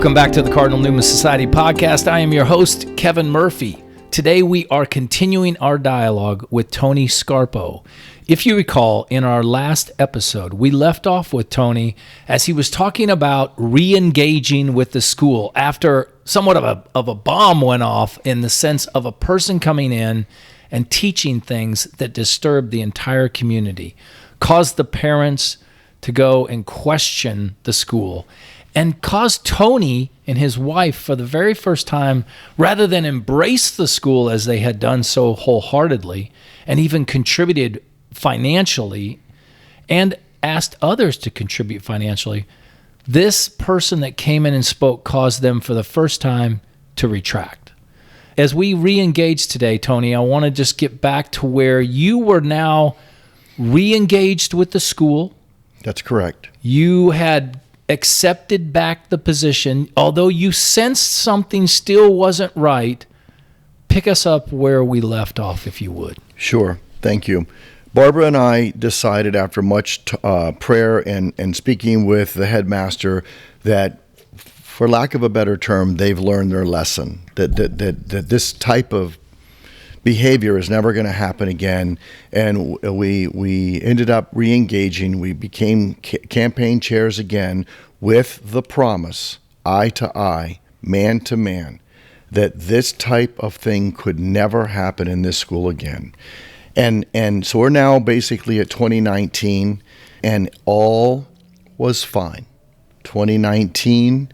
Welcome back to the Cardinal Newman Society podcast. I am your host, Kevin Murphy. Today we are continuing our dialogue with Tony Scarpo. If you recall, in our last episode, we left off with Tony as he was talking about re-engaging with the school after somewhat of a bomb went off, in the sense of a person coming in and teaching things that disturbed the entire community, caused the parents to go and question the school, and caused Tony and his wife, for the very first time, rather than embrace the school as they had done so wholeheartedly, and even contributed financially and asked others to contribute financially, this person that came in and spoke caused them for the first time to retract. As we re-engage today, Tony, I want to just get back to where you were now re-engaged with the school. That's correct. You had accepted back the position, although you sensed something still wasn't right. Pick us up where we left off, if you would. Sure. Thank you. Barbara and I decided, after much prayer and speaking with the headmaster, that, for lack of a better term, they've learned their lesson, that this type of behavior is never going to happen again. And we ended up re-engaging. We became campaign chairs again, with the promise, eye to eye, man to man, that this type of thing could never happen in this school again. And so we're now basically at 2019, and all was fine. 2019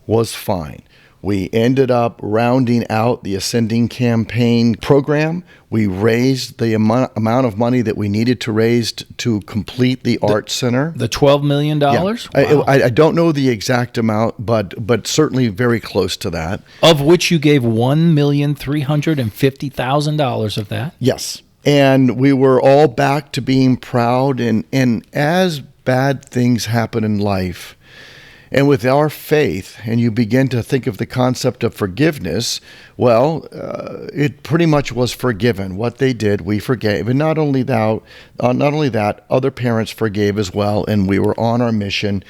was fine. We ended up rounding out the Ascending Campaign program. We raised the amount of money that we needed to raise to complete the Art Center. The $12 million? Yeah. Wow. I don't know the exact amount, but certainly very close to that. Of which you gave $1,350,000 of that? Yes. And we were all back to being proud. And as bad things happen in life, and with our faith, and you begin to think of the concept of forgiveness, well, it pretty much was forgiven. What they did, we forgave. And not only that, other parents forgave as well, and we were on our mission.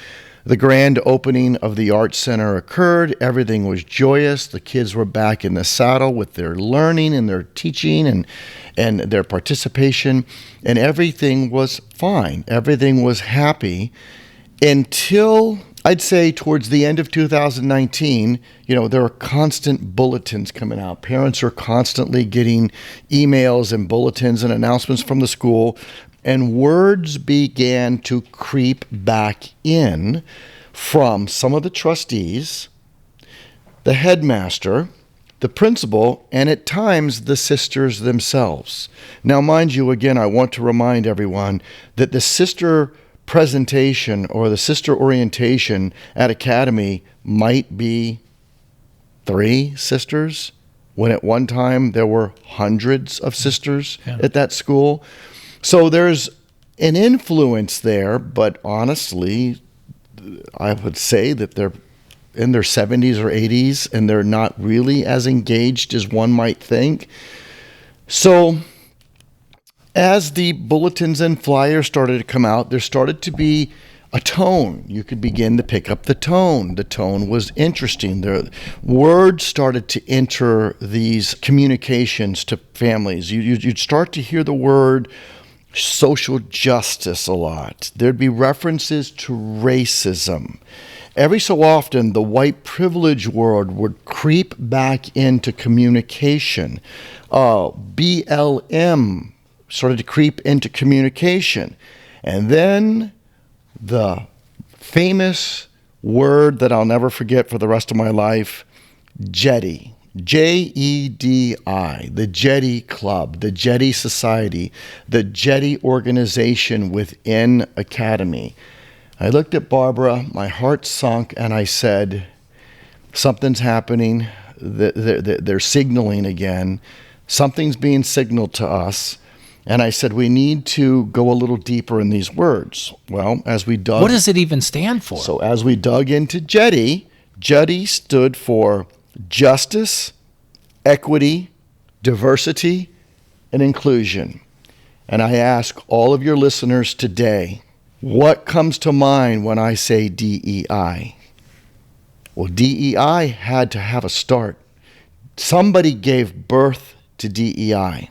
The grand opening of the Art Center occurred. Everything was joyous. The kids were back in the saddle with their learning and their teaching and their participation, and everything was fine. Everything was happy until, I'd say, towards the end of 2019, there are constant bulletins coming out. Parents are constantly getting emails and bulletins and announcements from the school, and words began to creep back in from some of the trustees, the headmaster, the principal, and at times the sisters themselves. Now, mind you, again, I want to remind everyone that the sister presentation or the sister orientation at Academy might be 3 sisters, when at one time there were hundreds of sisters at that school. So there's an influence there, but honestly, I would say that they're in their 70s or 80s, and they're not really as engaged as one might think. So as the bulletins and flyers started to come out, there started to be a tone. You could begin to pick up the tone. The tone was interesting. The words started to enter these communications to families. You'd start to hear the word social justice a lot. There'd be references to racism. Every so often, the white privilege word would creep back into communication. BLM started to creep into communication. And then the famous word that I'll never forget for the rest of my life, Jetty. JEDI, the Jetty Club, the Jetty Society, the Jetty organization within Academy. I looked at Barbara, my heart sunk, and I said, something's happening. They're signaling again. Something's being signaled to us. And I said, we need to go a little deeper in these words. Well, as we dug... What does it even stand for? So as we dug into Jetty, Jetty stood for justice, equity, diversity, and inclusion. And I ask all of your listeners today, what comes to mind when I say DEI? Well, DEI had to have a start. Somebody gave birth to DEI.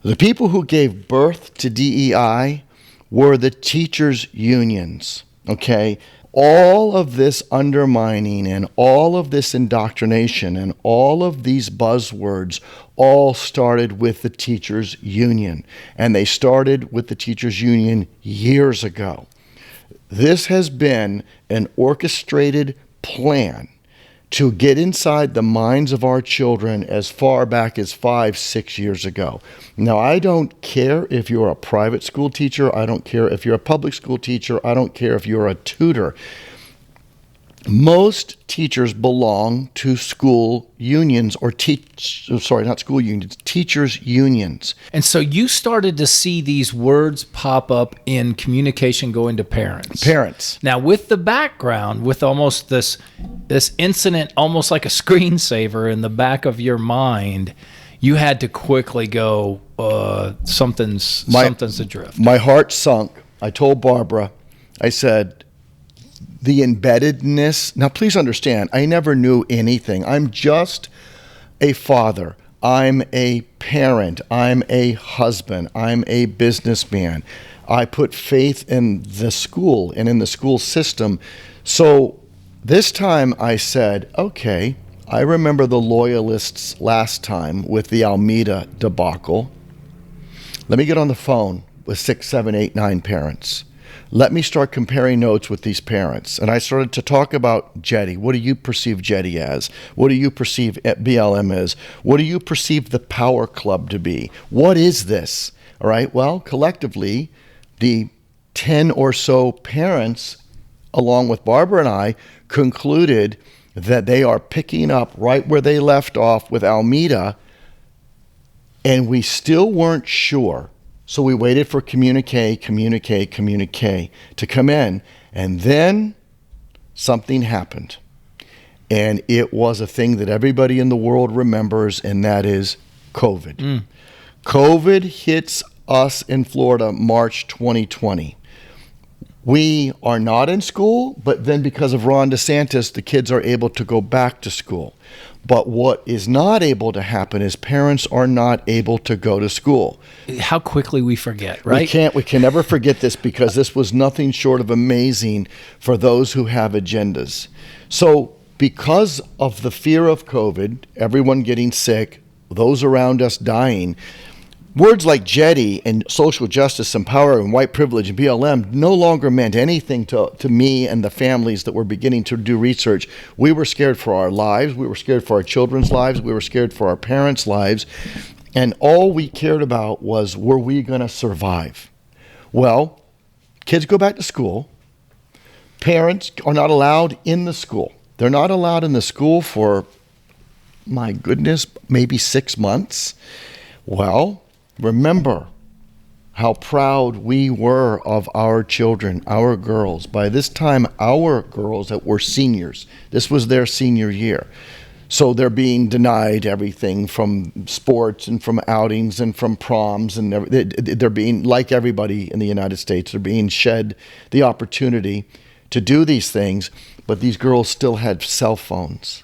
The people who gave birth to DEI were the teachers' unions, okay? All of this undermining and all of this indoctrination and all of these buzzwords all started with the teachers' union. And they started with the teachers' union years ago. This has been an orchestrated plan to get inside the minds of our children as far back as 5-6 years ago. Now, I don't care if you're a private school teacher. I don't care if you're a public school teacher. I don't care if you're a tutor. Most teachers belong to school unions or not school unions, teachers unions. And so you started to see these words pop up in communication going to parents. Parents. Now, with the background, with almost this incident, almost like a screensaver in the back of your mind, you had to quickly go, something's adrift. My heart sunk. I told Barbara, I said, the embeddedness. Now, please understand, I never knew anything. I'm just a father. I'm a parent. I'm a husband. I'm a businessman. I put faith in the school and in the school system. So this time I said, okay, I remember the loyalists last time with the Almeida debacle. Let me get on the phone with 6, 7, 8, 9 parents. Let me start comparing notes with these parents. And I started to talk about Jetty. What do you perceive Jetty as? What do you perceive BLM as? What do you perceive the Power Club to be? What is this? All right, well, collectively, the 10 or so parents, along with Barbara and I, concluded that they are picking up right where they left off with Almeida, and we still weren't sure. So we waited for communique to come in. And then something happened. And it was a thing that everybody in the world remembers, and that is COVID. COVID hits us in Florida March 2020. We are not in school, but then because of Ron DeSantis, the kids are able to go back to school. But what is not able to happen is parents are not able to go to school. How quickly we forget, right? We can never forget this, because this was nothing short of amazing for those who have agendas. So because of the fear of COVID, everyone getting sick, those around us dying, words like Jetty and social justice and power and white privilege and BLM no longer meant anything to me and the families that were beginning to do research. We were scared for our lives. We were scared for our children's lives. We were scared for our parents' lives. And all we cared about was, were we going to survive? Well, kids go back to school. Parents are not allowed in the school. They're not allowed in the school for, my goodness, maybe 6 months. Well, remember how proud we were of our children, our girls. By this time, our girls that were seniors, this was their senior year. So they're being denied everything from sports and from outings and from proms. And they're being, like everybody in the United States, they're being shed the opportunity to do these things. But these girls still had cell phones.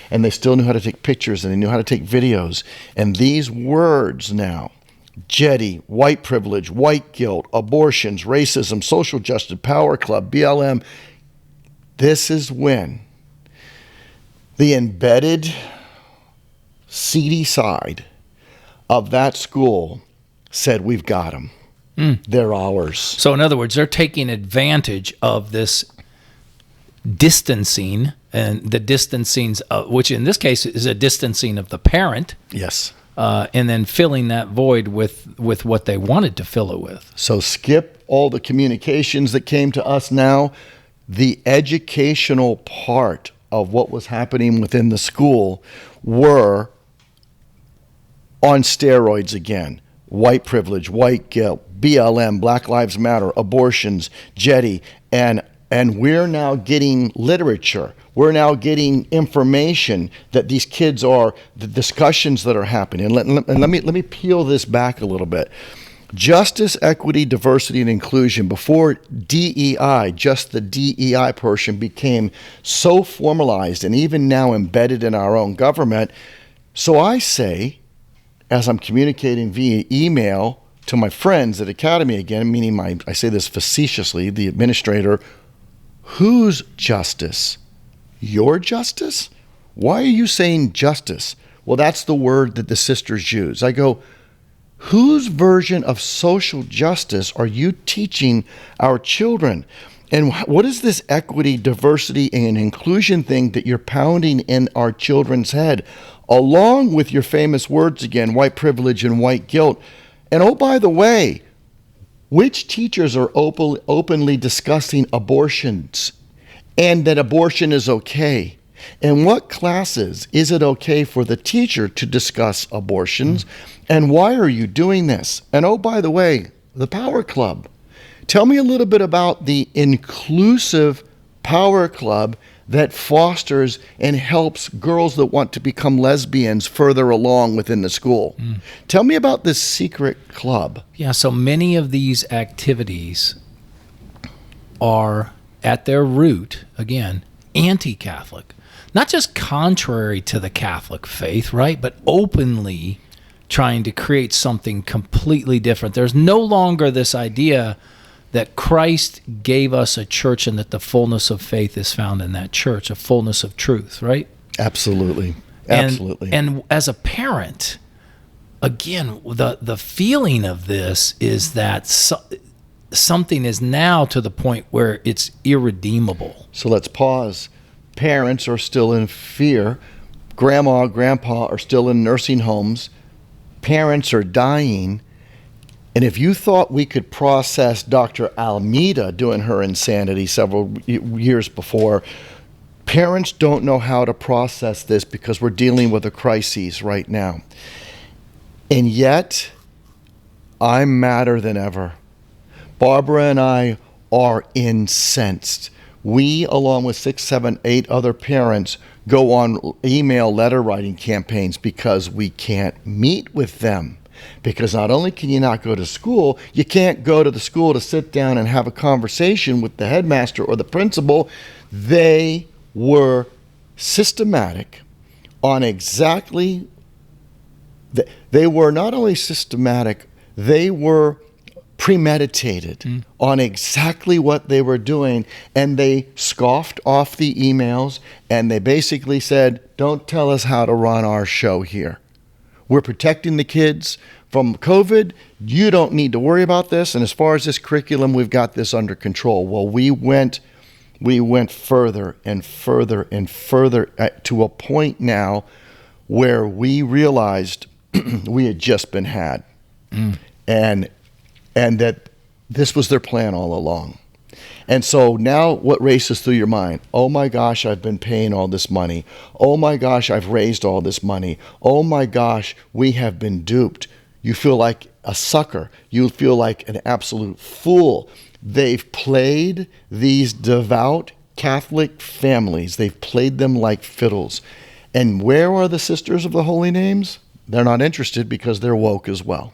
And they still knew how to take pictures, and they knew how to take videos. And these words now, Jetty, white privilege, white guilt, abortions, racism, social justice, power club, BLM, this is when the embedded seedy side of that school said, we've got them. They're ours. So in other words, they're taking advantage of this distancing, and the distancing, which in this case is a distancing of the parent. Yes. And then filling that void with what they wanted to fill it with. So skip all the communications that came to us now. The educational part of what was happening within the school were on steroids again. White privilege, white guilt, BLM, Black Lives Matter, abortions, Jetty, and we're now getting literature. We're now getting information that these kids are, the discussions that are happening. And let me peel this back a little bit. Justice, equity, diversity, and inclusion. Before DEI, just the DEI portion became so formalized and even now embedded in our own government. So I say, as I'm communicating via email to my friends at Academy again, meaning I say this facetiously, the administrator, whose justice? Your justice? Why are you saying justice? Well, that's the word that the sisters use. I go, whose version of social justice are you teaching our children? And what is this equity, diversity, and inclusion thing that you're pounding in our children's head, along with your famous words again, white privilege and white guilt? And oh, by the way, which teachers are openly discussing abortions and that abortion is okay? In what classes is it okay for the teacher to discuss abortions? And why are you doing this? And oh, by the way, the Power Club. Tell me a little bit about the inclusive Power Club that fosters and helps girls that want to become lesbians further along within the school. Tell me about this secret club. Yeah, so many of these activities are at their root, again, anti-Catholic. Not just contrary to the Catholic faith, right? But openly trying to create something completely different. There's no longer this idea that Christ gave us a church and that the fullness of faith is found in that church, a fullness of truth, right? Absolutely. Absolutely. And as a parent, again, the feeling of this is that something is now to the point where it's irredeemable. So let's pause. Parents are still in fear. Grandma, grandpa are still in nursing homes. Parents are dying. And if you thought we could process Dr. Almeida doing her insanity several years before, parents don't know how to process this because we're dealing with a crisis right now. And yet, I'm madder than ever. Barbara and I are incensed. We, along with 6, 7, 8 other parents, go on email letter writing campaigns because we can't meet with them. Because not only can you not go to school, you can't go to the school to sit down and have a conversation with the headmaster or the principal. They were systematic on exactly, they were not only systematic, they were premeditated on exactly what they were doing, and they scoffed off the emails, and they basically said, don't tell us how to run our show here. We're protecting the kids from COVID. You don't need to worry about this, and as far as this curriculum, we've got this under control. Well, we went further and further and further to a point now where we realized we had just been had. And that this was their plan all along. And so now what races through your mind? Oh my gosh, I've been paying all this money. Oh my gosh, I've raised all this money. Oh my gosh, we have been duped. You feel like a sucker. You feel like an absolute fool. They've played these devout Catholic families. They've played them like fiddles. And where are the Sisters of the Holy Names? They're not interested because they're woke as well.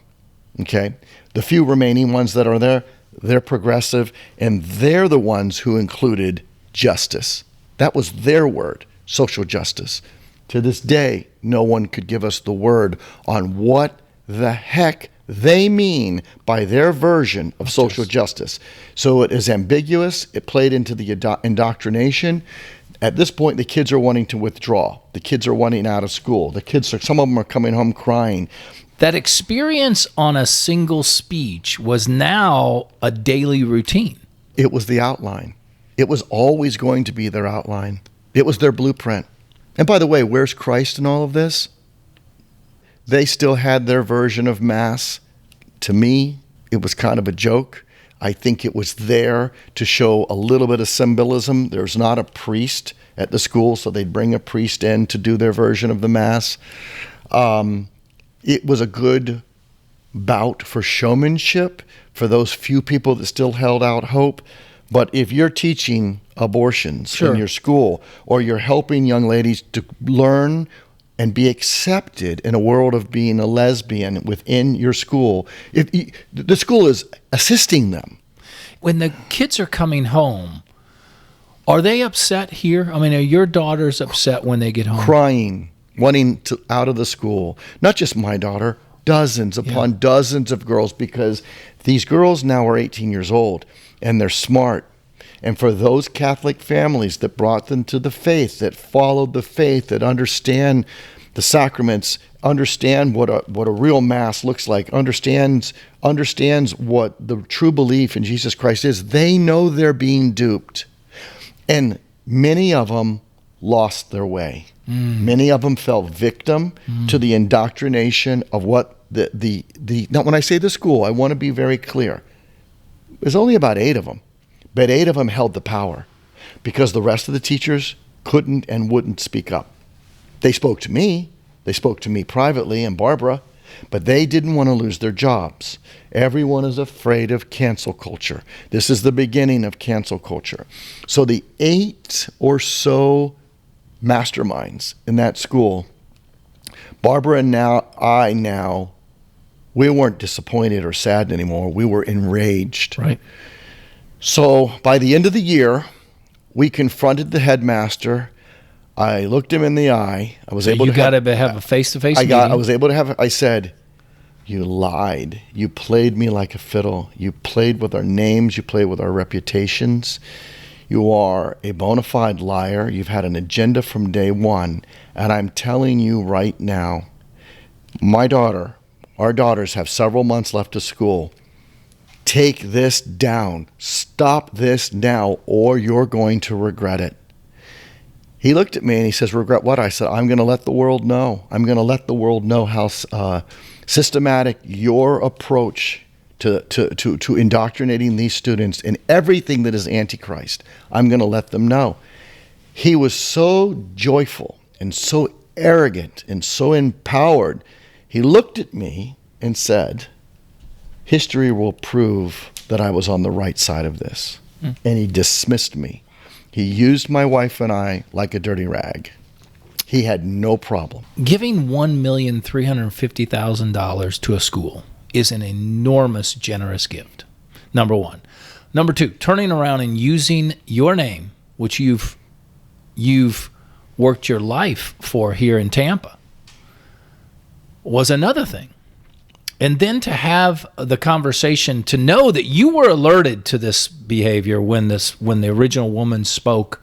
Okay? The few remaining ones that are there, they're progressive, and they're the ones who included justice. That was their word, social justice. To this day, no one could give us the word on what the heck they mean by their version of social justice. So it is ambiguous. It played into the indoctrination. At this point, the kids are wanting to withdraw. The kids are wanting out of school. Some of them are coming home crying. That experience on a single speech was now a daily routine. It was the outline. It was always going to be their outline. It was their blueprint. And by the way, where's Christ in all of this? They still had their version of Mass. To me, it was kind of a joke. I think it was there to show a little bit of symbolism. There's not a priest at the school, so they'd bring a priest in to do their version of the Mass. It was a good bout for showmanship for those few people that still held out hope. But if you're teaching abortions in your school, or you're helping young ladies to learn and be accepted in a world of being a lesbian within your school, the school is assisting them. When the kids are coming home, are they upset here? I mean, are your daughters upset when they get home? Crying, wanting to out of the school. Not just my daughter, dozens upon dozens of girls, because these girls now are 18 years old and they're smart. And for those Catholic families that brought them to the faith, that followed the faith, that understand the sacraments, understand what a real Mass looks like, understands what the true belief in Jesus Christ is, they know they're being duped. And many of them lost their way. Many of them fell victim to the indoctrination of what the now when I say the school, I want to be very clear. There's only about 8 of them, but 8 of them held the power because the rest of the teachers couldn't and wouldn't speak up. They spoke to me privately and Barbara, but they didn't want to lose their jobs. Everyone is afraid of cancel culture. This is the beginning of cancel culture. So the 8 or so masterminds in that school, Barbara and I, we weren't disappointed or sad anymore. We were enraged. Right. So by the end of the year, we confronted the headmaster. I looked him in the eye. I was able to have a face-to-face meeting. I said, you lied. You played me like a fiddle. You played with our names. You played with our reputations. You are a bona fide liar. You've had an agenda from day one. And I'm telling you right now, our daughters have several months left of school. Take this down. Stop this now, or you're going to regret it. He looked at me and he says, regret what? I said, I'm going to let the world know. I'm going to let the world know how systematic your approach to indoctrinating these students in everything that is Antichrist. I'm going to let them know. He was so joyful and so arrogant and so empowered. He looked at me and said, history will prove that I was on the right side of this. And he dismissed me. He used my wife and I like a dirty rag. He had no problem. Giving $1,350,000 to a school is an enormous, generous gift, number one. Number two, turning around and using your name, which you've worked your life for here in Tampa, was another thing. And then to have the conversation, to know that you were alerted to this behavior when the original woman spoke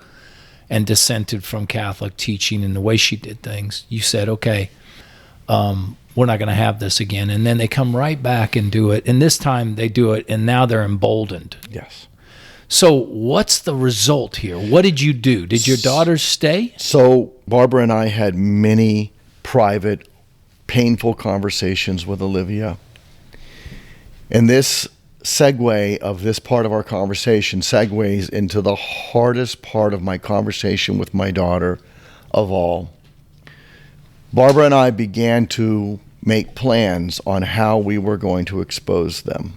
and dissented from Catholic teaching and the way she did things, you said, okay, we're not going to have this again. And then they come right back and do it. And this time they do it, and now they're emboldened. Yes. So what's the result here? What did you do? Did your daughters stay? So Barbara and I had many private, painful conversations with Olivia. And this segue of this part of our conversation segues into the hardest part of my conversation with my daughter of all. Barbara and I began to make plans on how we were going to expose them.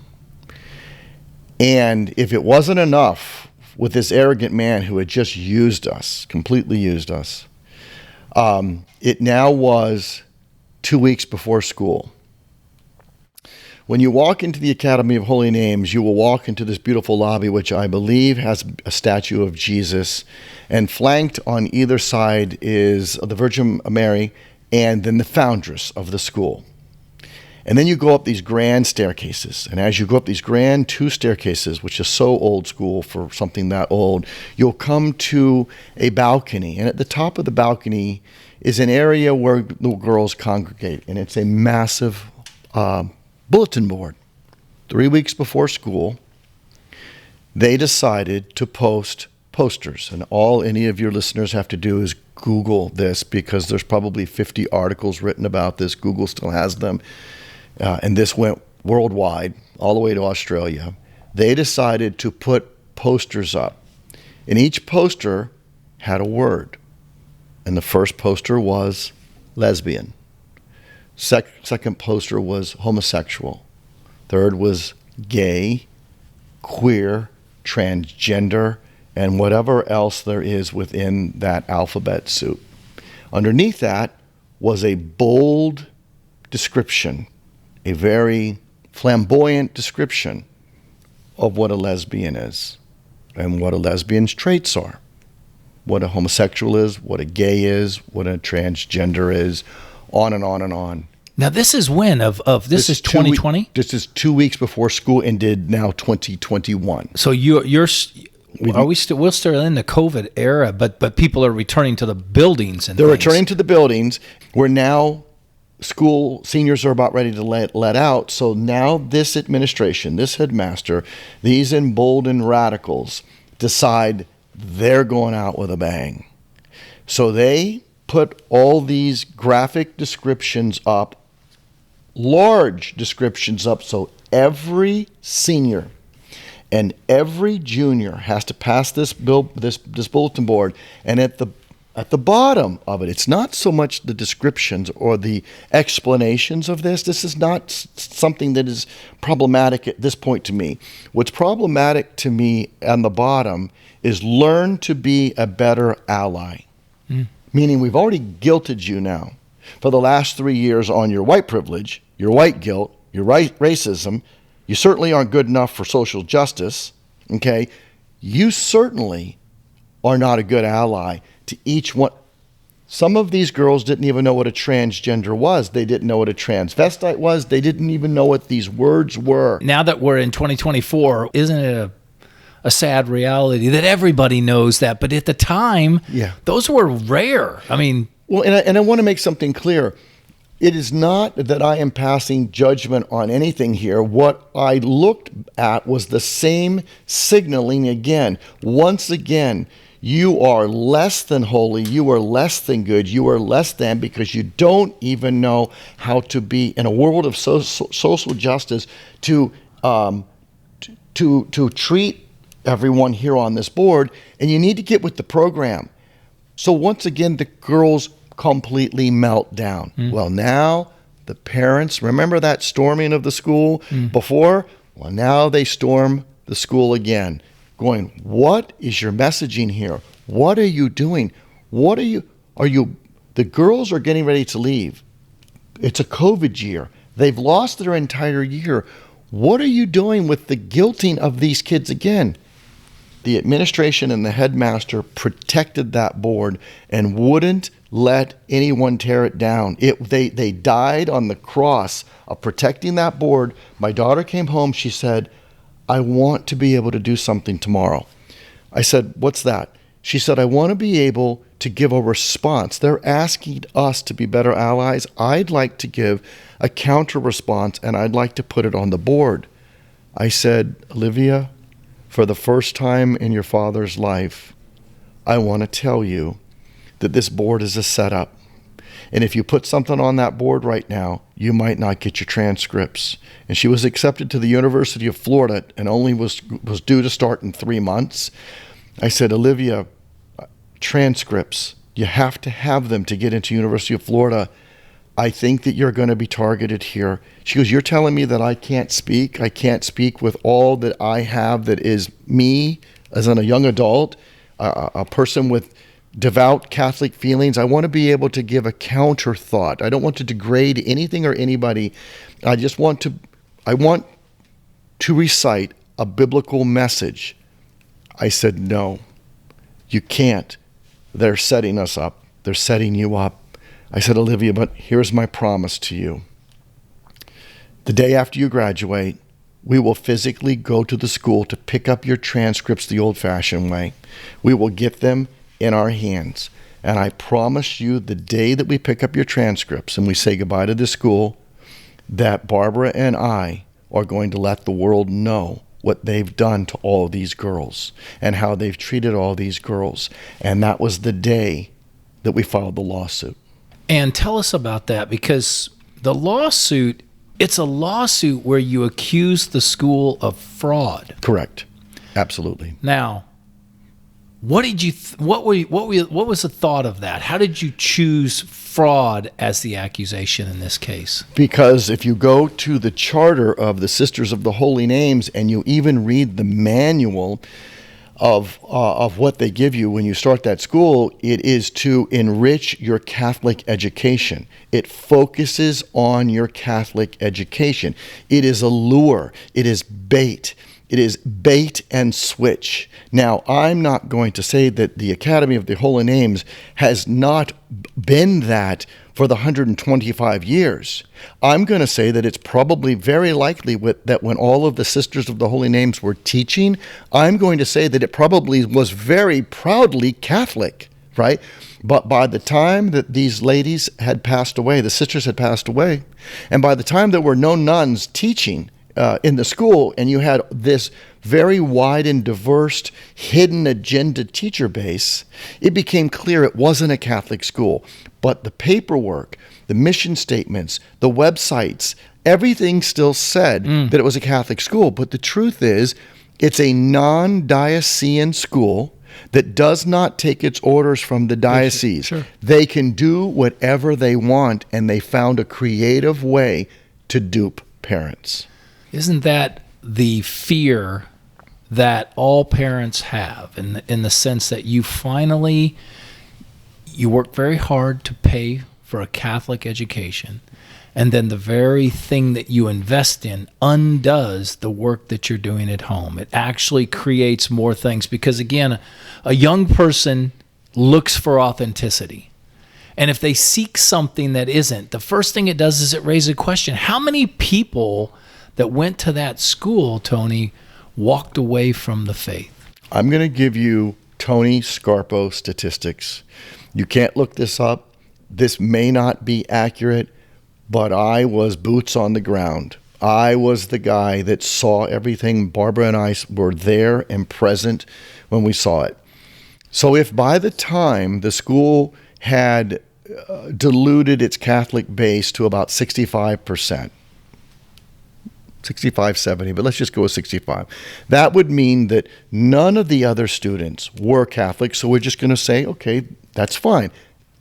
And if it wasn't enough with this arrogant man who had just used us, completely used us, it now was 2 weeks before school. When you walk into the Academy of Holy Names, you will walk into this beautiful lobby, which I believe has a statue of Jesus, and flanked on either side is the Virgin Mary and then the foundress of the school. And then you go up these grand staircases, and as you go up these grand 2 staircases, which is so old school for something that old, you'll come to a balcony, and at the top of the balcony is an area where the girls congregate, and it's a massive bulletin board. 3 weeks before school, they decided to post posters, and all any of your listeners have to do is Google this, because there's probably 50 articles written about this. Google still has them, and this went worldwide, all the way to Australia. They decided to put posters up, and each poster had a word. And the first poster was lesbian. Second poster was homosexual. Third was gay, queer, transgender, and whatever else there is within that alphabet soup. Underneath that was a bold description, a very flamboyant description of what a lesbian is and what a lesbian's traits are, what a homosexual is, what a gay is, what a transgender is, on and on and on. Now, this is when this is 2020? This is 2 weeks before school ended, now 2021. So we're still in the COVID era, but people are returning to the buildings and they're things. returning to the buildings. We're now school seniors are about ready to let out. So now this administration, this headmaster, these emboldened radicals decide they're going out with a bang. So they put all these graphic descriptions up, large descriptions up, so every senior and every junior has to pass this bulletin board. And at the bottom of it, it's not so much the descriptions or the explanations of this. This is not something that is problematic at this point to me. What's problematic to me on the bottom is learn to be a better ally. Meaning we've already guilted you now for the last 3 years on your white privilege, your white guilt, your racism. You certainly aren't good enough for social justice, okay? You certainly are not a good ally to each one. Some of these girls didn't even know what a transgender was. They didn't know what a transvestite was. They didn't even know what these words were. Now that we're in 2024, isn't it a sad reality that everybody knows that? But at the time, those were rare. I mean... Well, and I want to make something clear. It is not that I am passing judgment on anything here. What I looked at was the same signaling again. Once again, you are less than holy. You are less than good. You are less than because you don't even know how to be in a world of social justice to treat everyone here on this board, and you need to get with the program. So once again, the girls completely melt down. Well, now the parents, remember that storming of the school before? Well, now they storm the school again, going, what is your messaging here? What are you doing? The girls are getting ready to leave. It's a COVID year. They've lost their entire year. What are you doing with the guilting of these kids again? The administration and the headmaster protected that board and wouldn't let anyone tear it down. They died on the cross of protecting that board. My daughter came home. She said, I want to be able to do something tomorrow. I said, what's that? She said, I want to be able to give a response. They're asking us to be better allies. I'd like to give a counter response, and I'd like to put it on the board. I said, Olivia, for the first time in your father's life, I want to tell you that this board is a setup. And if you put something on that board right now, you might not get your transcripts. And she was accepted to the University of Florida and only was due to start in 3 months. I said, Olivia, transcripts, you have to have them to get into University of Florida. I think that you're going to be targeted here. She goes, you're telling me that I can't speak? I can't speak with all that I have that is me as a young adult, a person with devout Catholic feelings. I want to be able to give a counter thought. I don't want to degrade anything or anybody. I want to recite a biblical message. I said, no, you can't. They're setting us up. They're setting you up. I said, Olivia, but here's my promise to you. The day after you graduate, we will physically go to the school to pick up your transcripts the old-fashioned way. We will get them in our hands. And I promise you the day that we pick up your transcripts and we say goodbye to the school, that Barbara and I are going to let the world know what they've done to all these girls and how they've treated all these girls. And that was the day that we filed the lawsuit. And tell us about that, because the lawsuit, it's a lawsuit where you accuse the school of fraud. Correct. Absolutely. Now, what did you what was the thought of that? How did you choose fraud as the accusation in this case? Because if you go to the charter of the Sisters of the Holy Names and you even read the manual, of what they give you when you start that school, it is to enrich your Catholic education. It focuses on your Catholic education. It is a lure. It is bait. It is bait and switch. Now, I'm not going to say that the Academy of the Holy Names has not been that for the 125 years. I'm going to say that it's probably very likely that when all of the Sisters of the Holy Names were teaching, I'm going to say that it probably was very proudly Catholic, right? But by the time that these ladies had passed away, the sisters had passed away, and by the time there were no nuns teaching in the school, and you had this very wide and diverse hidden agenda teacher base, it became clear it wasn't a Catholic school. But the paperwork, the mission statements, the websites, everything still said that it was a Catholic school. But the truth is, it's a non-diocesan school that does not take its orders from the diocese. Sure. They can do whatever they want, and they found a creative way to dupe parents. Isn't that the fear that all parents have in the sense that you work very hard to pay for a Catholic education, and then the very thing that you invest in undoes the work that you're doing at home? It actually creates more things because, again, a young person looks for authenticity. And if they seek something that isn't, the first thing it does is it raises a question. How many people that went to that school, Tony, walked away from the faith? I'm going to give you Tony Scarpo statistics. You can't look this up. This may not be accurate, but I was boots on the ground. I was the guy that saw everything. Barbara and I were there and present when we saw it. So if by the time the school had diluted its Catholic base to about 65%, 65, 70, but let's just go with 65. That would mean that none of the other students were Catholic, so we're just going to say, okay, that's fine.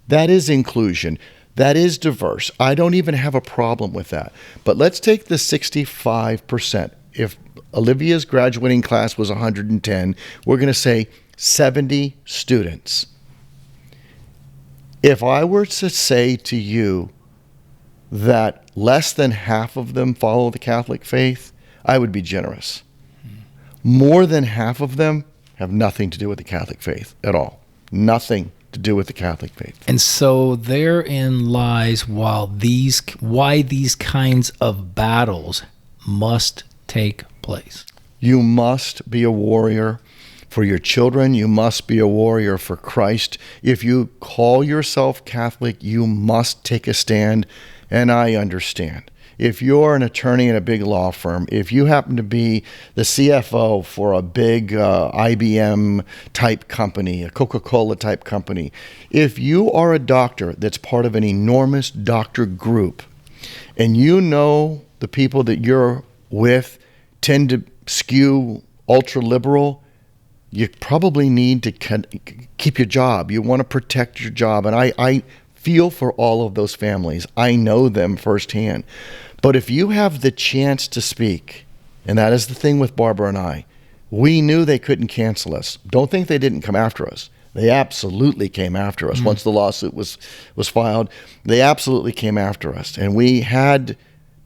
That is inclusion. That is diverse. I don't even have a problem with that. But let's take the 65%. If Olivia's graduating class was 110, we're going to say 70 students. If I were to say to you that less than half of them follow the Catholic faith, I would be generous. More than half of them have nothing to do with the Catholic faith at all. Nothing to do with the Catholic faith. And so therein lies why these kinds of battles must take place. You must be a warrior for your children. You must be a warrior for Christ. If you call yourself Catholic, you must take a stand. And I understand. If you're an attorney in a big law firm, if you happen to be the CFO for a big IBM type company, a Coca-Cola type company, if you are a doctor that's part of an enormous doctor group, and you know the people that you're with tend to skew ultra-liberal, you probably need to keep your job. You want to protect your job. And I feel for all of those families. I know them firsthand. But if you have the chance to speak, and that is the thing with Barbara and I, we knew they couldn't cancel us. Don't think they didn't come after us. They absolutely came after us. Once the lawsuit was filed, they absolutely came after us. And we had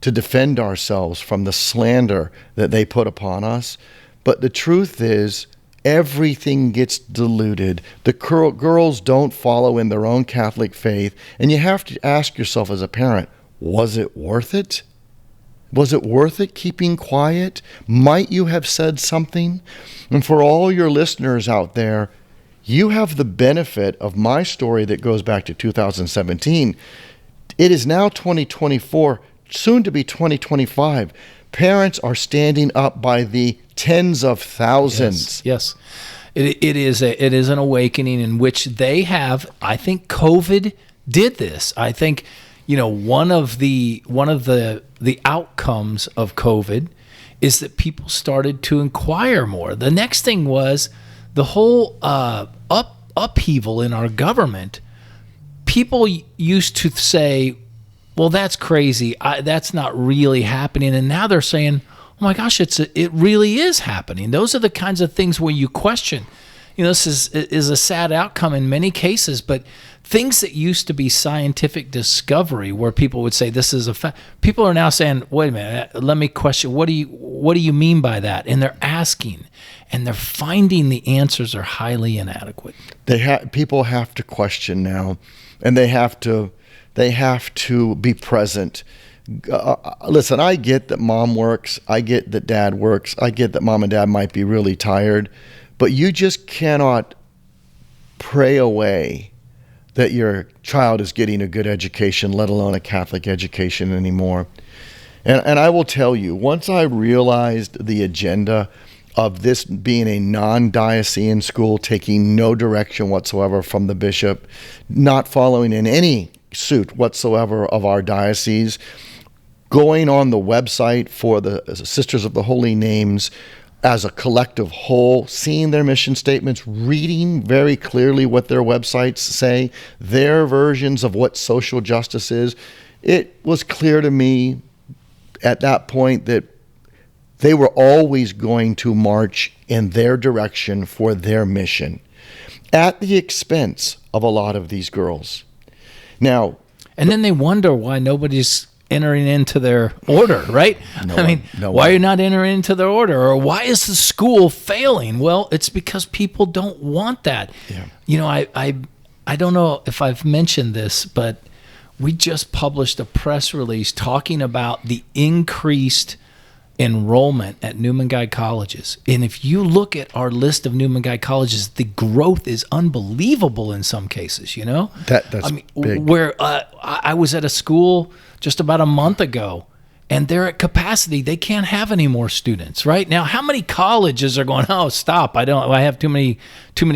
to defend ourselves from the slander that they put upon us. But the truth is, everything gets diluted. The girls don't follow in their own Catholic faith. And you have to ask yourself as a parent, was it worth it? Was it worth it keeping quiet? Might you have said something? And for all your listeners out there, you have the benefit of my story that goes back to 2017. It is now 2024, soon to be 2025. Parents are standing up by the tens of thousands. Yes. It is an awakening in which they have. I think COVID did this. I think, one of the outcomes of COVID is that people started to inquire more. The next thing was the whole upheaval in our government. People used to say, well, that's crazy. That's not really happening. And now they're saying, oh my gosh, it really is happening. Those are the kinds of things where you question. This is a sad outcome in many cases, but things that used to be scientific discovery, where people would say this is a fact, people are now saying, "Wait a minute, let me question. What do you mean by that?" And they're asking, and they're finding the answers are highly inadequate. People have to question now, and they have to be present. Listen, I get that mom works. I get that dad works. I get that mom and dad might be really tired. But you just cannot pray away that your child is getting a good education, let alone a Catholic education anymore. And I will tell you, once I realized the agenda of this being a non-diocesan school, taking no direction whatsoever from the bishop, not following in any suit whatsoever of our diocese, going on the website for the Sisters of the Holy Names as a collective whole, seeing their mission statements, reading very clearly what their websites say, their versions of what social justice is, it was clear to me at that point that they were always going to march in their direction for their mission at the expense of a lot of these girls. Now, and then they wonder why nobody's entering into their order, right? Why are you not entering into their order? Or why is the school failing? Well, it's because people don't want that. Yeah. I don't know if I've mentioned this, but we just published a press release talking about the increased enrollment at Newman Guide colleges. And if you look at our list of Newman Guide colleges, the growth is unbelievable in some cases, That's big. Where I was at a school just about a month ago, and they're at capacity. They can't have any more students, right? Now, how many colleges are going, oh, stop, I have too many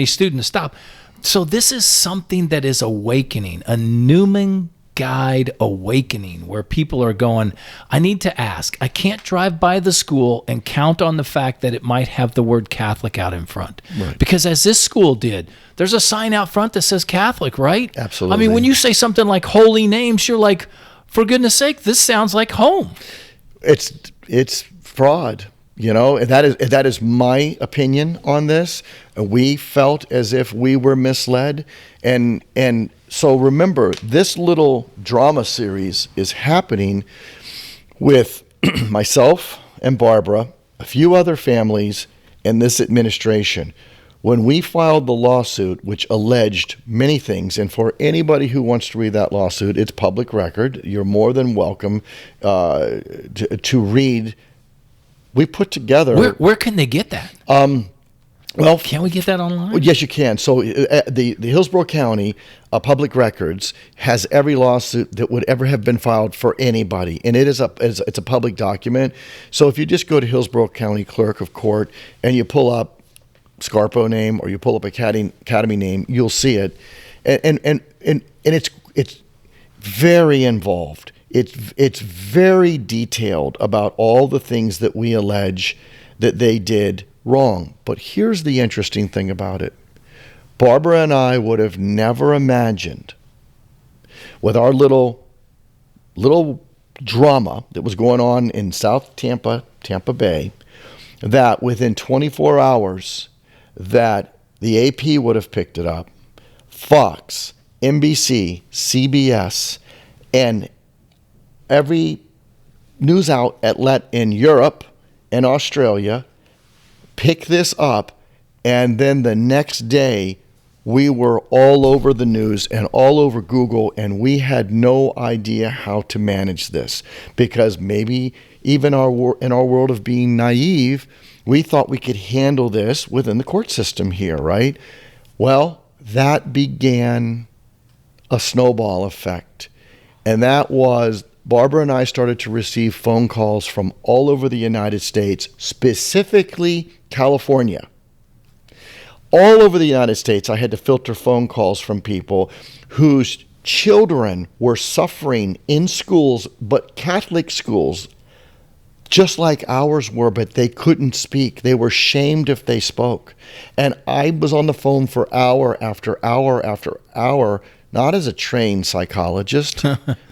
students, stop. So this is something that is awakening, a Newman Guide awakening, where people are going, I need to ask. I can't drive by the school and count on the fact that it might have the word Catholic out in front. Right. Because as this school did, there's a sign out front that says Catholic, right? Absolutely. I mean, when you say something like holy names, you're like, for goodness sake, this sounds like home. It's fraud, and that is my opinion on this. We felt as if we were misled, and so remember, this little drama series is happening with myself and Barbara, a few other families, and this administration. When we filed the lawsuit, which alleged many things, and for anybody who wants to read that lawsuit, it's public record. You're more than welcome to read. We put together. Where can they get that? Well, can we get that online? Yes, you can. So the Hillsborough County Public Records has every lawsuit that would ever have been filed for anybody, and it's a public document. So if you just go to Hillsborough County Clerk of Court and you pull up Scarpo name or you pull up Academy name, you'll see it, and it's very involved. It's very detailed about all the things that we allege that they did wrong. But here's the interesting thing about it. Barbara and I would have never imagined, with our little drama that was going on in South Tampa Bay, that within 24 hours that the AP would have picked it up, Fox, NBC, CBS, and every news outlet in Europe and Australia pick this up, and then the next day we were all over the news and all over Google, and we had no idea how to manage this, because maybe even in our world of being naive, we thought we could handle this within the court system here, right? Well, that began a snowball effect, and that was Barbara and I started to receive phone calls from all over the United States, specifically California. All over the United States, I had to filter phone calls from people whose children were suffering in schools, but Catholic schools, just like ours were, but they couldn't speak. They were shamed if they spoke. And I was on the phone for hour after hour after hour, not as a trained psychologist,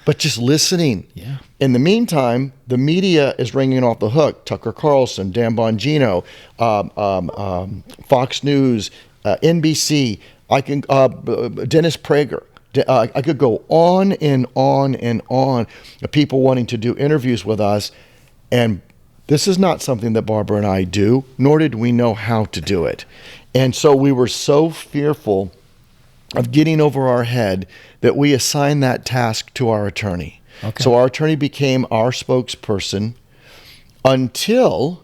but just listening. Yeah. In the meantime, the media is ringing off the hook. Tucker Carlson, Dan Bongino, Fox News, NBC. Dennis Prager. I could go on and on and on of people wanting to do interviews with us. And this is not something that Barbara and I do, nor did we know how to do it. And so we were so fearful of getting over our head that we assigned that task to our attorney. Okay. So our attorney became our spokesperson until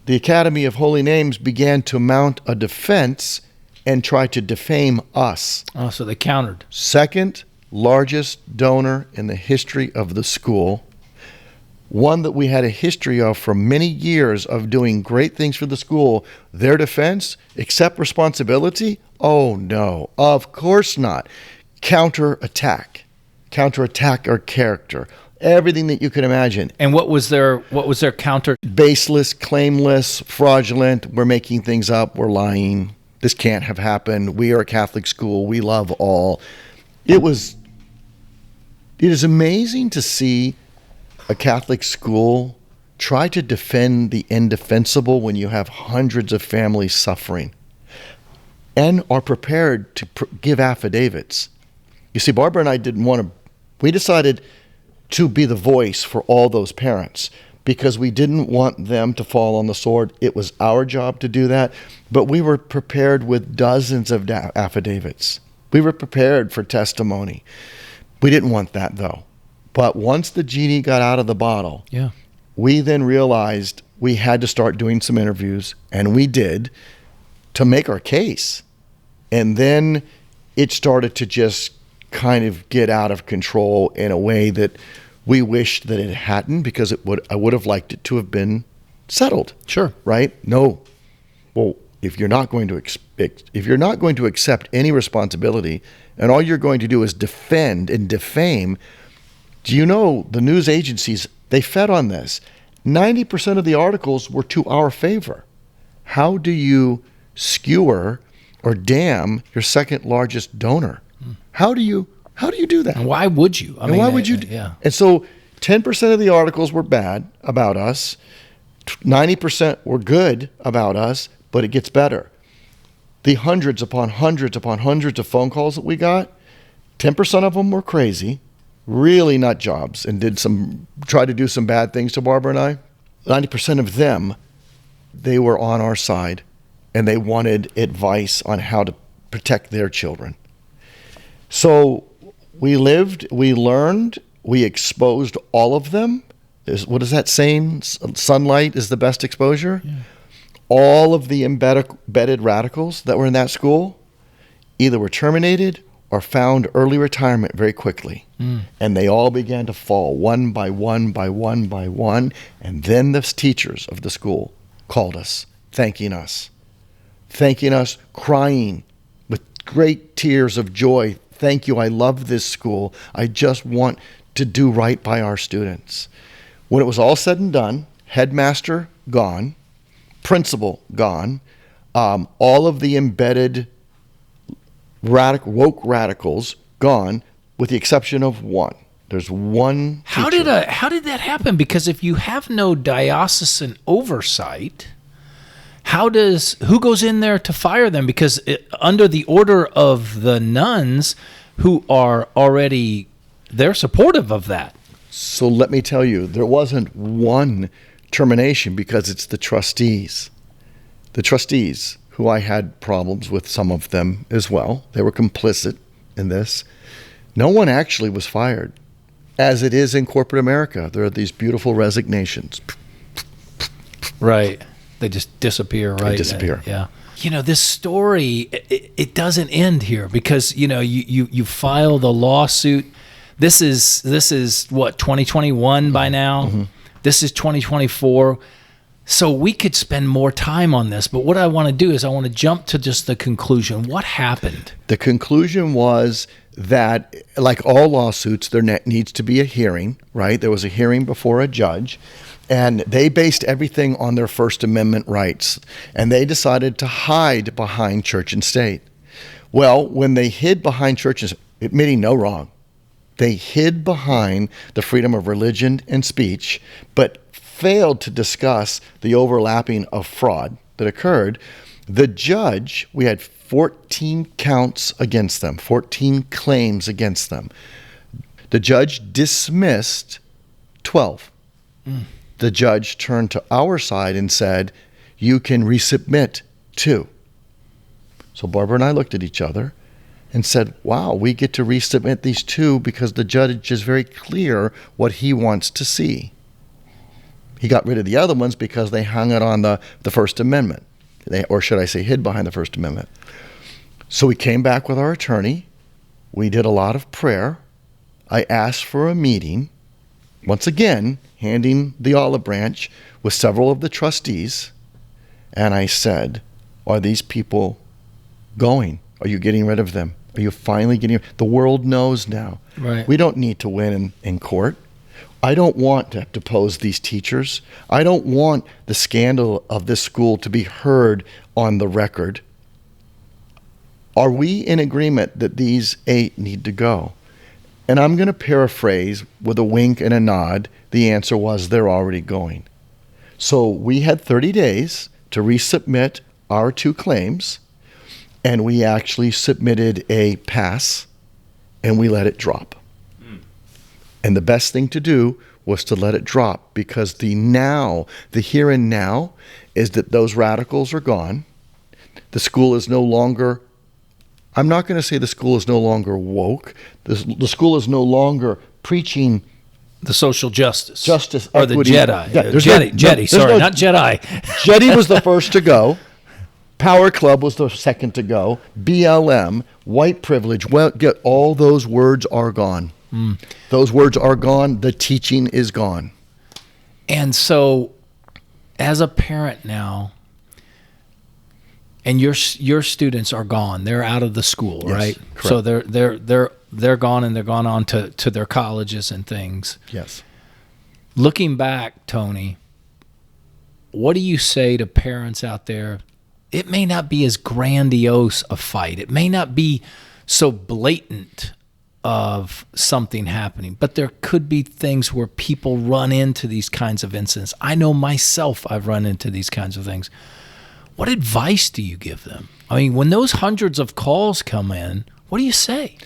the Academy of Holy Names began to mount a defense and try to defame us. Oh, so they countered. Second largest donor in the history of the school. One that we had a history of for many years of doing great things for the school. Their defense, accept responsibility? Oh no, of course not. Counterattack our character, everything that you can imagine. And what was their counter? Baseless, claimless, fraudulent. We're making things up. We're lying. This can't have happened. We are a Catholic school. We love all. It is amazing to see a Catholic school try to defend the indefensible when you have hundreds of families suffering and are prepared to give affidavits. You see, Barbara and I we decided to be the voice for all those parents because we didn't want them to fall on the sword. It was our job to do that, but we were prepared with dozens of affidavits. We were prepared for testimony. We didn't want that though. But once the genie got out of the bottle, we then realized we had to start doing some interviews, and we did, to make our case. And then it started to just kind of get out of control in a way that we wished that it hadn't, because I would have liked it to have been settled. Sure. Right? No. Well, if you're not going to accept any responsibility, and all you're going to do is defend and defame, do you know the news agencies, they fed on this. 90% of the articles were to our favor. How do you skewer or damn your second largest donor? How do you do that? And why would you? Why would you? Yeah. And so 10% of the articles were bad about us. 90% were good about us, but it gets better. The hundreds upon hundreds upon hundreds of phone calls that we got, 10% of them were crazy, really nut jobs, and tried to do some bad things to Barbara and I. 90% of them, they were on our side, and they wanted advice on how to protect their children. So we lived, we learned, we exposed all of them. What is that saying? Sunlight is the best exposure. Yeah. All of the embedded radicals that were in that school either were terminated or found early retirement very quickly. And they all began to fall one by one by one by one. And then the teachers of the school called us, thanking us, crying with great tears of joy. Thank you. I love this school. I just want to do right by our students. When it was all said and done, headmaster gone, principal gone, all of the embedded woke radicals gone, with the exception of one. There's one teacher. How did that happen? Because if you have no diocesan oversight, who goes in there to fire them? Because under the order of the nuns, who are already, they're supportive of that. So let me tell you, there wasn't one termination, because it's the trustees. The trustees, who I had problems with some of them as well. They were complicit in this. No one actually was fired. As it is in corporate America, there are these beautiful resignations. Right. They just disappear, right? They disappear. Yeah. You know, this story, it doesn't end here, because, you know, you file the lawsuit. This is what, 2021 by now? Mm-hmm. This is 2024. So we could spend more time on this, but what I want to do is I want to jump to just the conclusion. What happened? The conclusion was that, like all lawsuits, there needs to be a hearing, right? There was a hearing before a judge, and they based everything on their First Amendment rights, and they decided to hide behind church and state. Well, when they hid behind church and state, admitting no wrong, They hid behind the freedom of religion and speech, but failed to discuss the overlapping of fraud that occurred. The judge, we had 14 counts against them, 14 claims against them. The judge dismissed 12. The judge turned to our side and said, you can resubmit 2. So Barbara and I looked at each other and said, wow, we get to resubmit these 2 because the judge is very clear what he wants to see. He got rid of the other ones because they hung it on the First Amendment. Or should I say hid behind the First Amendment. So we came back with our attorney. We did a lot of prayer. I asked for a meeting, once again, handing the olive branch with several of the trustees. And I said, are these people going? Are you getting rid of them? Are you finally getting? The world knows now. Right. We don't need to win in court. I don't want to depose these teachers. I don't want the scandal of this school to be heard on the record. Are we in agreement that these 8 need to go? And I'm going to paraphrase with a wink and a nod. The answer was they're already going. So we had 30 days to resubmit our 2 claims, and we actually submitted a pass, and we let it drop. And the best thing to do was to let it drop, because the here and now is that those radicals are gone. The school is no longer, I'm not going to say the school is no longer woke. The school is no longer preaching the social justice. Or the equity. Jedi. Yeah, Not Jedi. Jedi was the first to go. Power Club was the second to go. BLM, white privilege, all those words are gone. Those words are gone. The teaching is gone. And so, as a parent now, and your students are gone. They're out of the school, Yes, right? correct. So they're gone, and they're gone on to their colleges and things. Yes. Looking back, Tony, what do you say to parents out there? It may not be as grandiose a fight. It may not be so blatant of something happening, but there could be things where people run into these kinds of incidents. I know myself, I've run into these kinds of things. What advice do you give them? I mean, when those hundreds of calls come in, what do you say?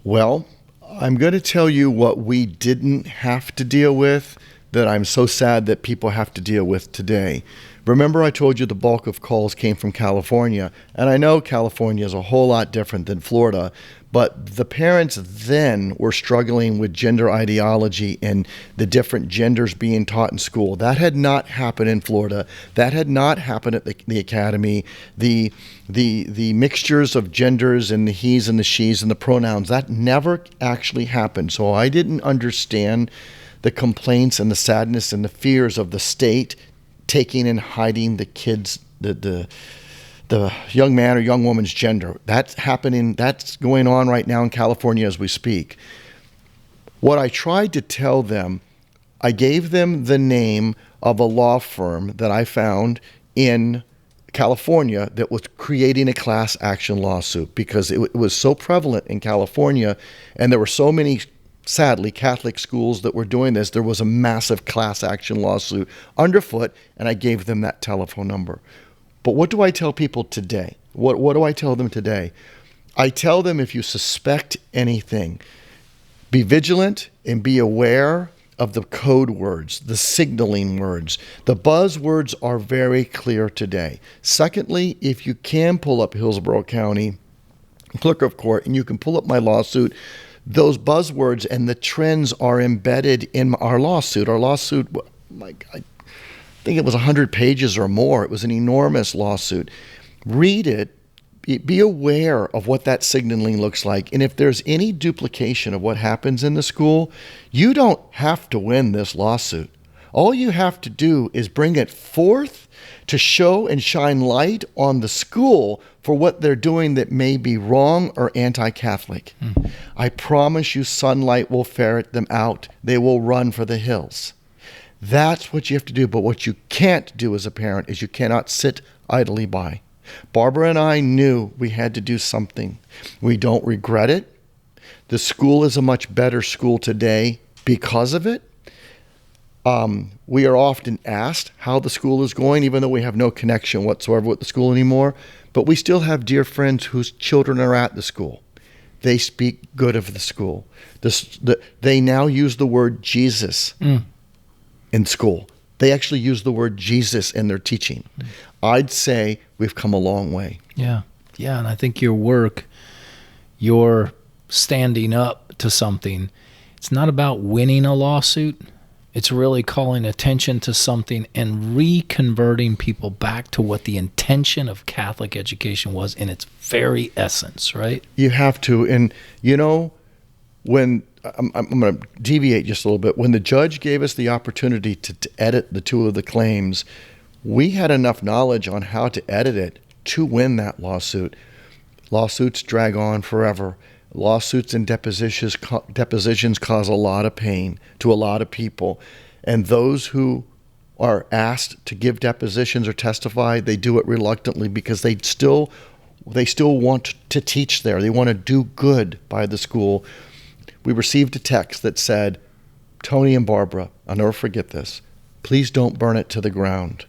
Well, I'm going to tell you what we didn't have to deal with that I'm so sad that people have to deal with today. Remember, I told you the bulk of calls came from California, and I know California is a whole lot different than Florida, but the parents then were struggling with gender ideology and the different genders being taught in school. That had not happened in Florida. That had not happened at the academy. The mixtures of genders and the he's and the she's and the pronouns, that never actually happened. So I didn't understand the complaints and the sadness and the fears of the state taking and hiding the kids, the young man or young woman's gender. That's happening. That's going on right now in California as we speak. What I tried to tell them, I gave them the name of a law firm that I found in California that was creating a class action lawsuit, because it was so prevalent in California, and there were so many, sadly, Catholic schools that were doing this. There was a massive class action lawsuit underfoot, and I gave them that telephone number. But what do I tell people today? What do I tell them today? I tell them, if you suspect anything, be vigilant and be aware of the code words, the signaling words. The buzzwords are very clear today. Secondly, if you can pull up Hillsborough County Clerk of Court and you can pull up my lawsuit, those buzzwords and the trends are embedded in our lawsuit. Our lawsuit, I think it was 100 pages or more. It was an enormous lawsuit. Read it. Be aware of what that signaling looks like. And if there's any duplication of what happens in the school, you don't have to win this lawsuit. All you have to do is bring it forth to show and shine light on the school for what they're doing that may be wrong or anti-Catholic. I promise you, sunlight will ferret them out. They will run for the hills. That's what you have to do. But what you can't do as a parent is you cannot sit idly by. Barbara and I knew we had to do something. We don't regret it. The school is a much better school today because of it. We are often asked how the school is going, even though we have no connection whatsoever with the school anymore. But we still have dear friends whose children are at the school. They speak good of the school. They now use the word Jesus in school. They actually use the word Jesus in their teaching. I'd say we've come a long way. Yeah. Yeah. And I think your work, you're standing up to something. It's not about winning a lawsuit. It's really calling attention to something and reconverting people back to what the intention of Catholic education was in its very essence, right? You have to. And, when I'm going to deviate just a little bit, when the judge gave us the opportunity to edit the two of the claims, we had enough knowledge on how to edit it to win that lawsuit. Lawsuits drag on forever. Lawsuits and depositions cause a lot of pain to a lot of people. And those who are asked to give depositions or testify, they do it reluctantly because they still want to teach there. They want to do good by the school. We received a text that said, Tony and Barbara, I'll never forget this. Please don't burn it to the ground.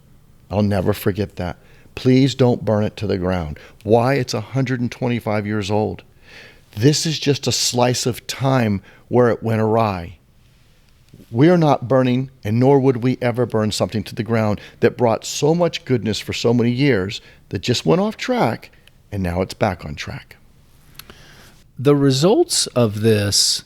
I'll never forget that. Please don't burn it to the ground. Why? It's 125 years old. This is just a slice of time where it went awry. We are not burning, and nor would we ever burn something to the ground that brought so much goodness for so many years that just went off track, and now it's back on track. The results of this,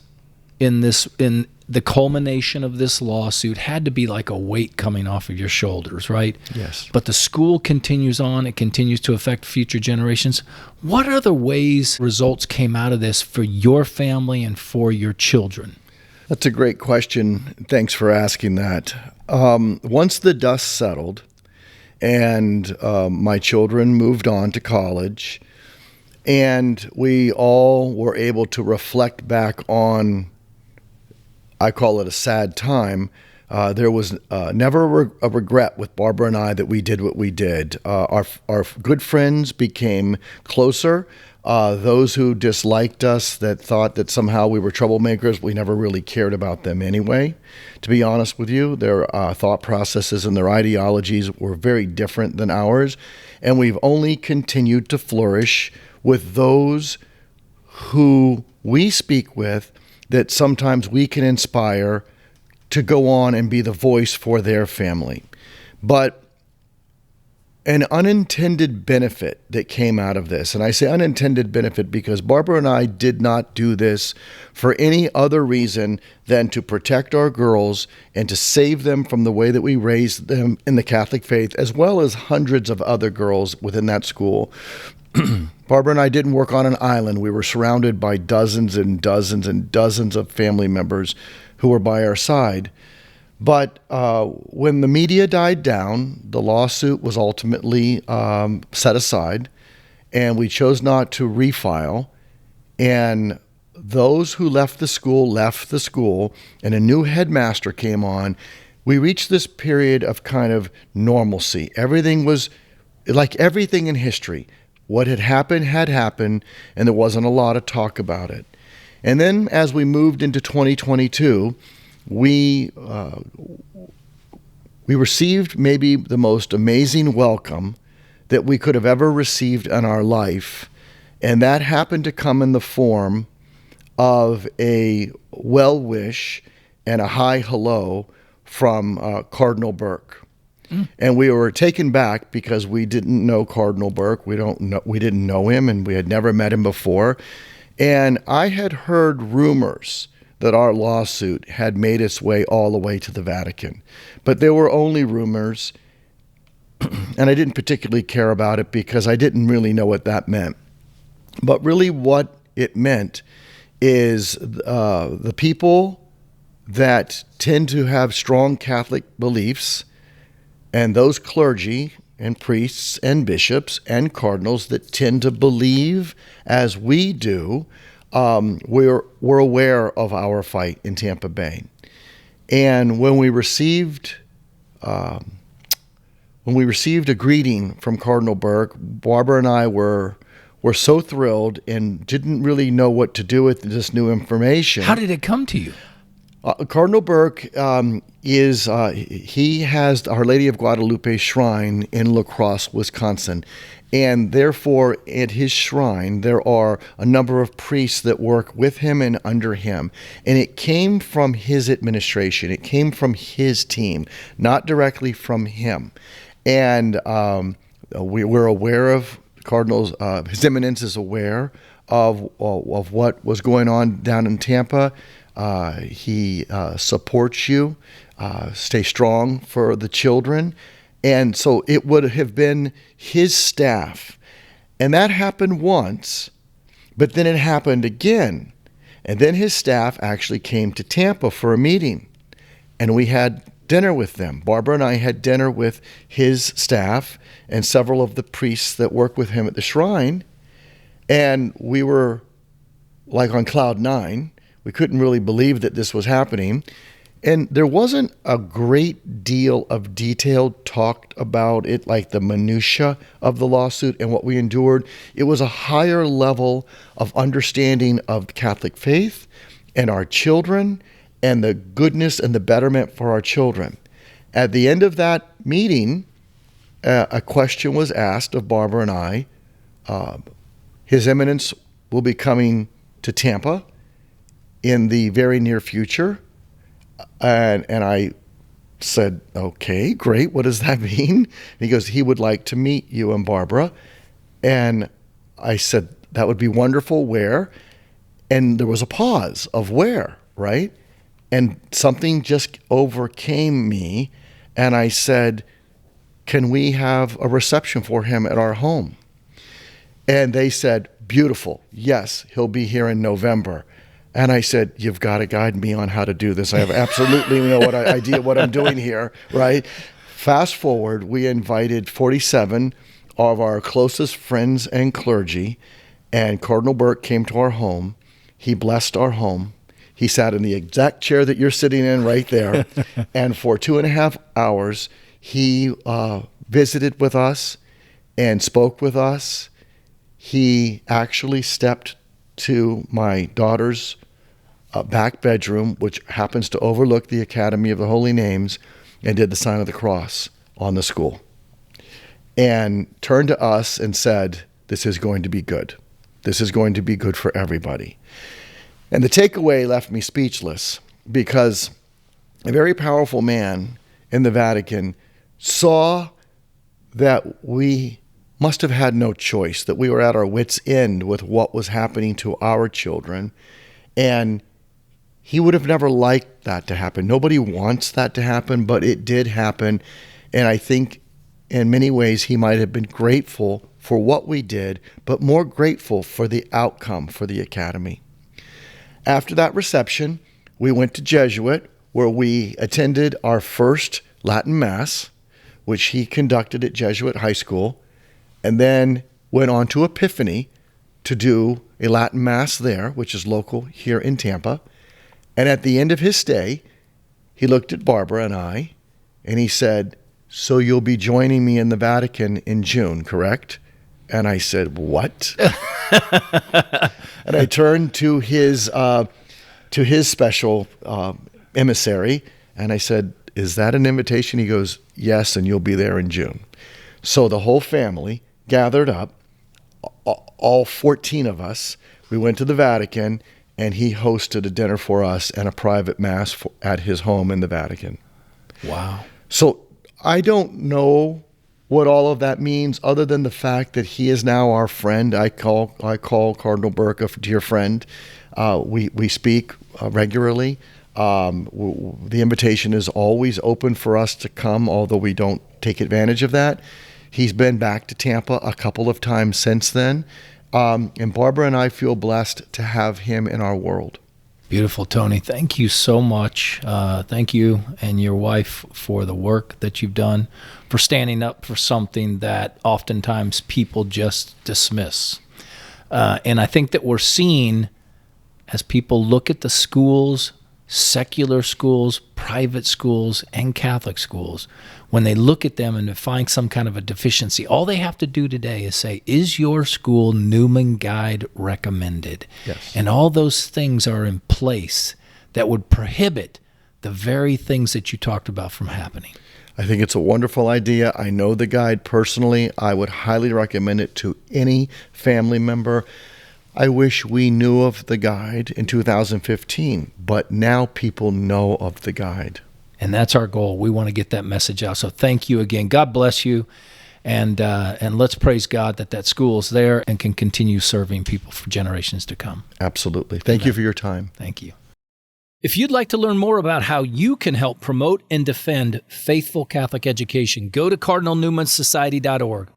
in the culmination of this lawsuit, had to be like a weight coming off of your shoulders, right? Yes. But the school continues on. It continues to affect future generations. What other ways results came out of this for your family and for your children? That's a great question. Thanks for asking that. Once the dust settled and my children moved on to college, and we all were able to reflect back on, I call it a sad time. There was never a regret with Barbara and I that we did what we did. Our good friends became closer. Those who disliked us, that thought that somehow we were troublemakers, we never really cared about them anyway. To be honest with you, their thought processes and their ideologies were very different than ours. And we've only continued to flourish with those who we speak with, that sometimes we can inspire to go on and be the voice for their family. But an unintended benefit that came out of this, and I say unintended benefit because Barbara and I did not do this for any other reason than to protect our girls and to save them from the way that we raised them in the Catholic faith, as well as hundreds of other girls within that school. Barbara and I didn't work on an island. We were surrounded by dozens and dozens and dozens of family members who were by our side. But when the media died down, the lawsuit was ultimately set aside, and we chose not to refile. And those who left the school, and a new headmaster came on. We reached this period of kind of normalcy. Everything was like everything in history. What had happened, and there wasn't a lot of talk about it. And then as we moved into 2022, we received maybe the most amazing welcome that we could have ever received in our life. And that happened to come in the form of a well wish and a hi hello from Cardinal Burke. And we were taken back because we didn't know Cardinal Burke. We didn't know him, and we had never met him before. And I had heard rumors that our lawsuit had made its way all the way to the Vatican. But they were only rumors, and I didn't particularly care about it because I didn't really know what that meant. But really what it meant is the people that tend to have strong Catholic beliefs, and those clergy and priests and bishops and cardinals that tend to believe as we do, we're aware of our fight in Tampa Bay. And when we received a greeting from Cardinal Burke, Barbara and I were were so thrilled and didn't really know what to do with this new information. How did it come to you? Cardinal Burke he has Our Lady of Guadalupe Shrine in La Crosse, Wisconsin. And therefore, at his shrine, there are a number of priests that work with him and under him. And it came from his administration. It came from his team, not directly from him. And we're aware of Cardinal's, His Eminence is aware of what was going on down in Tampa. He supports you. Stay strong for the children. And so it would have been his staff. And that happened once, but then it happened again. And then his staff actually came to Tampa for a meeting. And we had dinner with them. Barbara and I had dinner with his staff and several of the priests that work with him at the shrine. And we were like on cloud nine. We couldn't really believe that this was happening. And there wasn't a great deal of detail talked about it, like the minutia of the lawsuit and what we endured. It was a higher level of understanding of Catholic faith and our children and the goodness and the betterment for our children. At the end of that meeting, a question was asked of Barbara and I. His Eminence will be coming to Tampa in the very near future. And I said, okay, great. What does that mean? And he goes, he would like to meet you and Barbara. And I said, that would be wonderful. Where? And there was a pause of where, right? And something just overcame me. And I said, can we have a reception for him at our home? And they said, beautiful. Yes, he'll be here in November. And I said, you've got to guide me on how to do this. I have absolutely no idea what I'm doing here, right? Fast forward, we invited 47 of our closest friends and clergy, and Cardinal Burke came to our home. He blessed our home. He sat in the exact chair that you're sitting in right there. And for 2.5 hours, he visited with us and spoke with us. He actually stepped to my daughter's back bedroom, which happens to overlook the Academy of the Holy Names, and did the sign of the cross on the school. And turned to us and said, this is going to be good. This is going to be good for everybody. And the takeaway left me speechless, because a very powerful man in the Vatican saw that we must have had no choice, that we were at our wits' end with what was happening to our children. And he would have never liked that to happen. Nobody wants that to happen, but it did happen. And I think in many ways he might have been grateful for what we did, but more grateful for the outcome for the Academy. After that reception, we went to Jesuit, where we attended our first Latin Mass, which he conducted at Jesuit High School, and then went on to Epiphany to do a Latin Mass there, which is local here in Tampa. And at the end of his stay, he looked at Barbara and I, and he said, so you'll be joining me in the Vatican in June, correct? And I said, what? And I turned to his special emissary, and I said, is that an invitation? He goes, yes, and you'll be there in June. So the whole family gathered up, all 14 of us. We went to the Vatican, and he hosted a dinner for us and a private mass at his home in the Vatican. Wow. So I don't know what all of that means, other than the fact that he is now our friend. I call Cardinal Burke a dear friend. We speak regularly. The invitation is always open for us to come, although we don't take advantage of that. He's been back to Tampa a couple of times since then. And Barbara and I feel blessed to have him in our world. Beautiful, Tony. Thank you so much. Thank you and your wife for the work that you've done, for standing up for something that oftentimes people just dismiss. And I think that we're seeing, as people look at the schools, secular schools, private schools, and Catholic schools, when they look at them and find some kind of a deficiency, all they have to do today is say, is your school Newman Guide recommended? Yes. And all those things are in place that would prohibit the very things that you talked about from happening. I think it's a wonderful idea. I know the guide personally. I would highly recommend it to any family member. I wish we knew of the guide in 2015, but now people know of the guide. And that's our goal. We want to get that message out. So thank you again. God bless you. And let's praise God that school is there and can continue serving people for generations to come. Absolutely. Thank you for your time. Thank you. If you'd like to learn more about how you can help promote and defend faithful Catholic education, go to cardinalnewmansociety.org.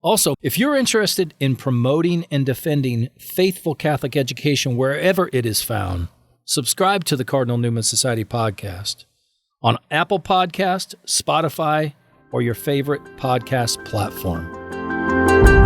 Also, if you're interested in promoting and defending faithful Catholic education wherever it is found, subscribe to the Cardinal Newman Society podcast on Apple Podcast, Spotify, or your favorite podcast platform.